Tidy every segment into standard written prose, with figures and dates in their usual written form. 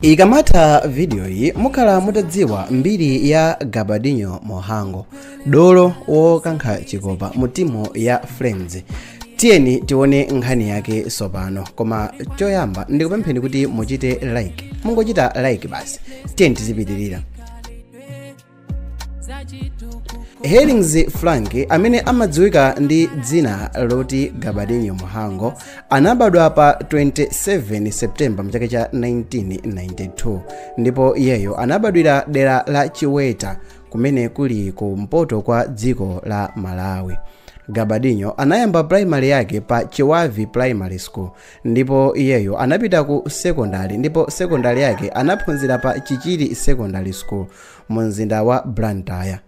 Ikamata video iyi mukhala mutadziwa mbiri ya Gabadinho Mohango, dolo wokankha chikopa mu timu ya Flames. Tiyeni tione nkhani yake sopano, koma choyamba ndikupempheni kuti muchite like. Mungochita like basi, tiyeni tizipitirira. Hellings Frank amene amadziwika ndi dzina loti Gabadinho Mohango anabadwa pa 27 September mchaka cha 1992 ndipo iyeyo anabadwira dera la Chiweta kumene kuli kumpoto kwa dziko la Malawi. Gabadinho anayamba primary yake pa Chiwavi Primary School ndipo iyeyo anapita ku secondary ndipo secondary yake anaphunzira pa Chichiri Secondary School mu mzinda wa Blantyre.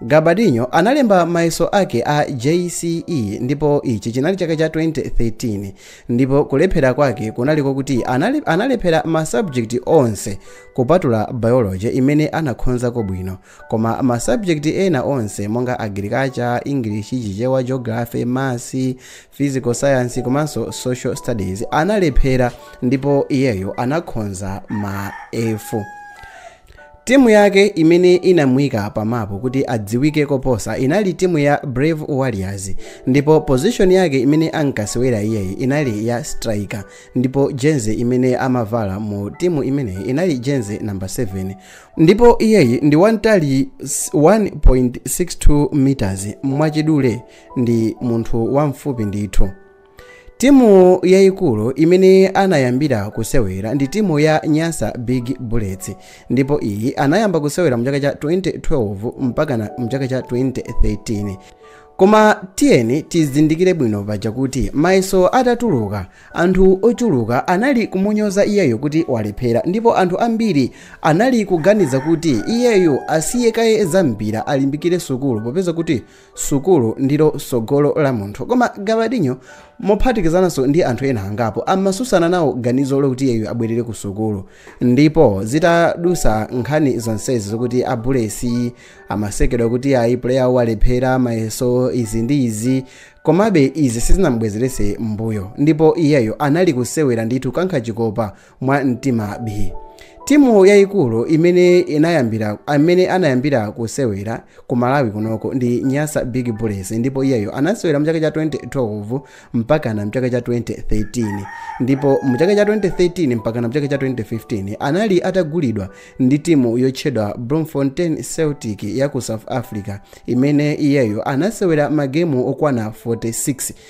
Gabadinho analemba mayeso ake a JCE ndipo ichi chinali chaka cha 2013 ndipo kulephera kwake kunaliko kuti analephera ma subject onse kupatula biology imene anakhonzako bwino, koma ma subject ena onse monga agriculture, English, Chichewa, Geography, Maths, Physical Science komanso Social Studies analephera ndipo iyeyo anakhonza ma F. Timu yake imene inamwika pamapo kuti adziwike koposa inali timu ya Brave Warriors ndipo position yake imene ankasewera iyeyi inali ya striker ndipo jersey imene amavala mu timu imeneyi inali jersey number 7 ndipo iyeyi ndi wantali 1.62 meters mwachidule, ndi munthu wamfupi ndithu. Timu yayikulu imene anayambira kusewera ndi timu ya Nyasa Big Bullets ndipo iyi anayamba kusewera mchaka cha 2012 mpaka mchaka cha 2013. Koma tiyeni tizindikire bwino paja kuti mayeso atatuluka anthu ochuluka anali kumunyoza iyeyo kuti walephera ndipo anthu ambiri anali kuganiza kuti iyeyo asiye kaye zampira alimbikire sukulu popeza kuti sukulu ndilo sogolo la munthu. Koma Gabadinho mophatikizananso ndi anthu ena angapo amasusana nawo ganizo lokuti iyeyo abwerere ku sukulu, ndipo zitadusa nkhani zonsezi zokuti abulesi amasekedwa kuti ayi player walephera mayeso izi ndi izi, komabe izi sizinambwezerese mbuyo ndipo iyeyo anali kusewera ndithu kankha chikopa mwa mtima B. Timu yayikulu imene anayambira kusewera ku Malawi kunoko ndi Nyasa Big Bullets ndipo iyeyo anasewera mchaka cha 2012 mpaka na mchaka cha 2013 ndipo mchaka cha 2013 mpaka na mchaka cha 2015 anali atagulidwa ndi timu yotchedwa Bloemfontein Celtic ya ku South Africa imene iyeyo anasewera magemu okwana 46